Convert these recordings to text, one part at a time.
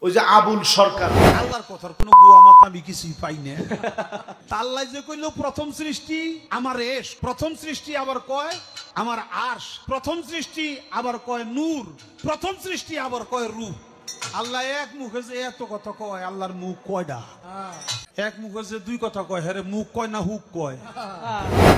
ওই যে আবুল সরকার আল্লাহর কথার কোনো গোয়া মাথা আমি কিছুই পাই না। আল্লাহ যে কইলো প্রথম সৃষ্টি আমার এশ, প্রথম সৃষ্টি আবার কয় আমার আরশ, প্রথম সৃষ্টি আবার কয় নূর, প্রথম সৃষ্টি আবার কয় রূহ। আল্লাহ এক মুখে যে এত কথা কয়, আল্লাহর মুখ কয়টা? এক মুখে যে দুই কথা কয়, হ্যাঁ মুখ কয় না হুক কয়?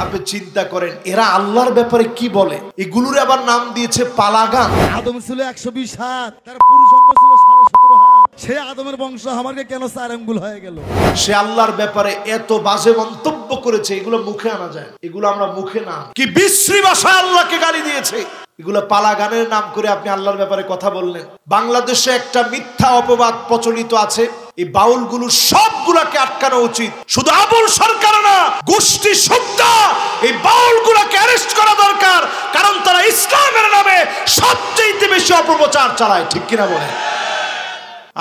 আপনি চিন্তা করেন এরা আল্লাহর ব্যাপারে কি বলে। এগুলোর আবার নাম দিয়েছে পালাগান। আদম ছিল 120 হাত, তার পুরুষ অঙ্গ ছিল 17.5 হাত। সে আদমের বংশ আমাকে কেন 4 আঙ্গুল হয়ে গেল? সে আল্লাহর ব্যাপারে এত বাজে মন্তব্য করেছে, এগুলো মুখে আনা যায়, এগুলো আমরা মুখে না। কি বিশ্রী ভাষায় আল্লাহকে গালি দিয়েছে, এগুলো পালাগানের নাম করে আপনি আল্লাহর ব্যাপারে কথা বললেন। বাংলাদেশে একটা মিথ্যা অপবাদ প্রচলিত আছে, এই বাউলগুলো সবগুলাকে আটকানো উচিত। শুধু আবুল সরকার না, গোষ্ঠী সুদ্ধা এই বাউলগুলাকে অ্যারেস্ট করা দরকার, কারণ তারা ইসলামের নামে সবচেয়ে বেশি অপপ্রচার চালায়। ঠিক কিনা বলে?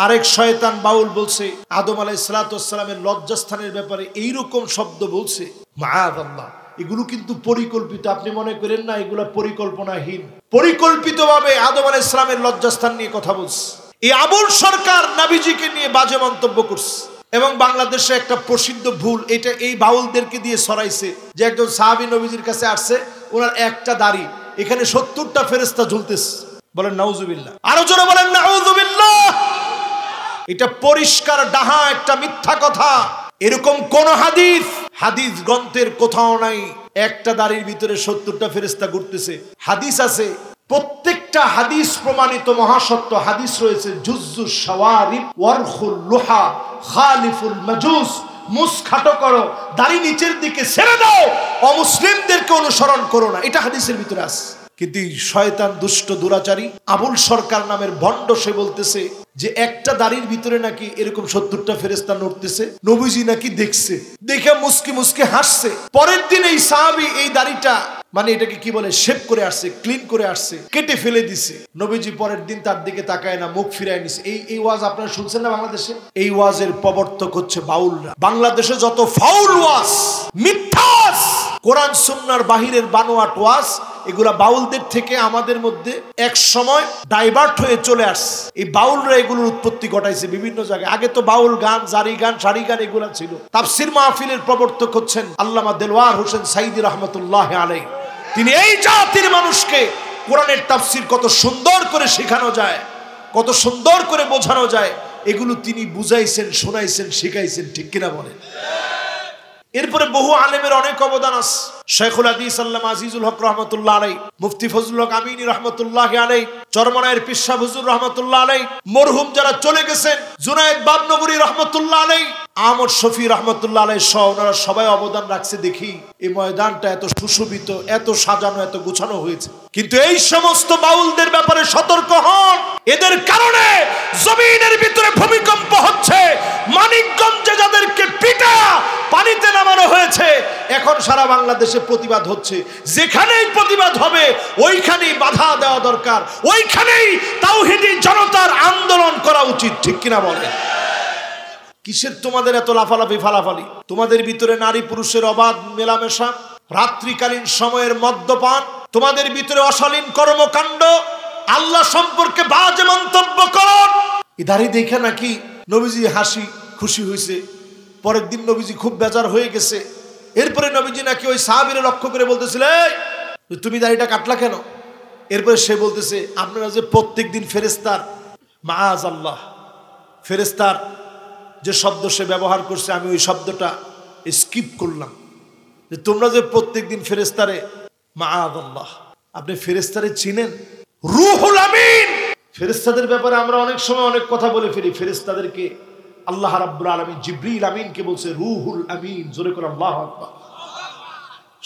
আরেক শয়তান বাউল বলছে আদম আলাইহিসসালামের লজ্জাস্থানের ব্যাপারে এইরকম শব্দ বলছে, মাআযাল্লাহ। এগুলো কিন্তু পরিকল্পিত, আপনি মনে করেন না এগুলো পরিকল্পনাহীন। পরিকল্পিতভাবে আদম আলাইহিস সালামের লজ্জাস্থান নিয়ে কথা বলছে। এই আবুল সরকার নবীজিকে নিয়ে বাজে মন্তব্য করছে। এবং বাংলাদেশে একটা প্রসিদ্ধ ভুল, এটা এই বাউলদেরকে দিয়ে ছড়াইছে যে একজন সাহাবী নবীজির কাছে আসছে, ওনার একটা দাড়ি, এখানে 70টা ফেরেশতা ঝুলতেছে। বলেন নাউজুবিল্লাহ, আরো জোরে বলেন নাউজুবিল্লাহ। এটা পরিষ্কার ডাহা একটা মিথ্যা কথা। এরকম কোন হাদিস গ্রন্থের কোথাও নাই একটা দাড়ির ভিতরে 70টা ফেরেশতা ঘুরতেছে। হাদিস আছে, প্রত্যেকটা হাদিস প্রমাণিত মহাসত্য হাদিস রয়েছে। জুজ্জুস শাওয়ারিব ওয়ারখুল লুহা খালিফুল মাজুস, মুস খাটো করো, দাড়ি নিচের দিকে ছেড়ে দাও, অমুসলিমদেরকে অনুসরণ করো না, এটা হাদিসের ভিতরে আছে। কিন্তু শয়তান দুষ্ট দুরাচারী আবুল সরকার নামের ভণ্ড সে বলতেছে যে একটা দাড়ির ভিতরে নাকি এরকম 70টা ফেরেশতা নড়তেছে, নবীজি নাকি দেখছে, দেখে মুস্কি মুস্কি হাসছে। পরের দিন এই সাহাবী এই দাড়িটা মানে এটাকে কি বলে শেভ করে আসছে, ক্লিন করে আসছে, কেটে ফেলে দিছে। নবীজি পরের দিন তার দিকে তাকায় না, মুখ ফিরায় নিছে। এই ওয়াজ আপনারা শুনছেন না বাংলাদেশে? এই ওয়াজের প্রবর্তক হচ্ছে বাউলরা। বাংলাদেশে যত ফাউল ওয়াজ, মিথ্যা ওয়াজ, কোরআন সুন্নাহর বাহিরের বানোয়াট ওয়াজ, এগুলা বাউলদের থেকে আমাদের মধ্যে এক সময় ডাইভার্ট হয়ে চলে আসছে। এই বাউলরা এগুলোর উৎপত্তি ঘটাইছে বিভিন্ন জায়গায়। আগে তো বাউল গান, জারি গান, শাড়ি গান এগুলা ছিল। তাফসির মাহফিলের প্রবর্তক হচ্ছেন আল্লামা দেলওয়ার হোসেন সাইদি রহমতুল্লাহ আলাইহি। তিনি এই জাতির মানুষকে কোরআনের তাফসির কত সুন্দর করে শেখানো যায়, কত সুন্দর করে বোঝানো যায়, এগুলো তিনি বুঝাইছেন, শোনাইছেন, শিখাইছেন। ঠিক কিনা বলেন? এরপরে বহু আলেমের অনেক অবদান আছে। শেখুল হাদিস আল্লামা আজিজুল হক রহমতুল্লাহ আলাইহি, মুফতি ফজলুল হক আমিনী রহমতুল্লাহ আলাইহি, চরমনায়ের পীর সাহেব হুজুর রহমতুল্লাহ আলাইহি, মরহুম যারা চলে গেছেন জুনায়েদ বাবনগরী রহমতুল্লাহ আলাইহি, আহমদ শফি রহমতুল্লাহ আলাইহি সহ ওনারা সবাই অবদান রাখছে। দেখি এই ময়দানটা এত সুশোভিত, এত সাজানো, এত গুছানো হয়েছে। কিন্তু এই সমস্ত বাউলদের ব্যাপারে সতর্ক হন, এদের কারণে জমিনের ভিতরে ভূমিকম্প হচ্ছে। মানিকগঞ্জে যাদেরকে পিটা পানিতে নামানো হয়েছে, এখন সারা বাংলাদেশে প্রতিবাদ হচ্ছে। যেখানেই প্রতিবাদ হবে ওইখানেই বাধা দেওয়া দরকার, ওইখানেই তাওহীদি জনতার আন্দোলন করা উচিত। ঠিক কিনা বলে? কিসের তোমাদের এত লাফালাফি ফালাফালি? তোমাদের ভিতরে নারী পুরুষের অবাধ মেলামেশা, রাত্রিকালীন সময়ের মদ্যপান, তোমাদের ভিতরে অশালীন কর্মকাণ্ড, আল্লাহ সম্পর্কে বাজে মন্তব্য করো। ইদারি দেখে নাকি নবীজি হাসি খুশি হয়েছে, পরের দিন নবীজি খুব বেজার হয়ে গেছে। এরপরে নবীজি নাকি ওই সাহাবীরে লক্ষ্য করে বলতেছিলে, তুমি দাড়িটা কাটলা কেন? এরপরে সে বলতেছে, আপনারা যে প্রত্যেক দিন ফেরেশতার, মাআযাল্লাহ, ফেরেশতার যে শব্দ সে ব্যবহার করছে, আমি ওই শব্দটা স্কিপ করলাম, যে তোমরা যে প্রত্যেক দিন ফেরেশতারে, মাআযাল্লাহ, আপনি ফেরেশতারে চিনেন? রুহুল আমিন। ফেরেশতাদের ব্যাপারে আমরা অনেক সময় অনেক কথা বলে ফেলি। ফেরেশতাদেরকে আল্লাহ রাব্বুল আলামিন জিবরিল আমিনকে বলছে রুহুল আমিন। জোরে করে আল্লাহু আকবার।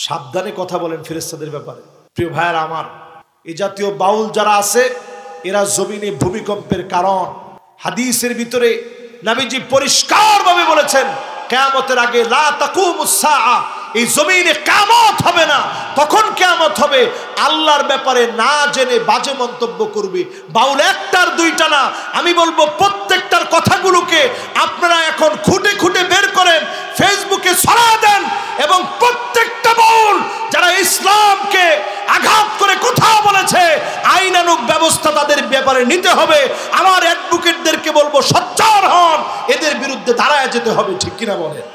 সাবধানে কথা বলেন ফেরেশতাদের ব্যাপারে। প্রিয় ভাইরা আমার, এই জাতীয় বাউল যারা আছে এরা জমিনে ভূমিকম্পের কারণ। হাদিসের ভিতরে নবীজি পরিষ্কারভাবে বলেছেন, কিয়ামতের আগে লা তাকুমুস সাআ, এই জমিনে কিয়ামত হবে না। তখন কিয়ামত হবে আল্লাহর ব্যাপারে না জেনে বাজে মন্তব্য করবে। বাউল একটার দুইটা না, আমি বলবো প্রত্যেকটার কথাগুলোকে আপনারা এখন খুঁটে খুঁটে বের করেন, ফেসবুকে ছড়া দেন, এবং প্রত্যেকটা বাউল যারা ইসলামকে আঘাত করে কথা বলেছে আইনানুগ ব্যবস্থা তাদের ব্যাপারে নিতে হবে। আমার অ্যাডভোকেটদেরকে বলবো এদের বিরুদ্ধে দাঁড়ায় যেতে হবে, ঠিক কিনা বলেন?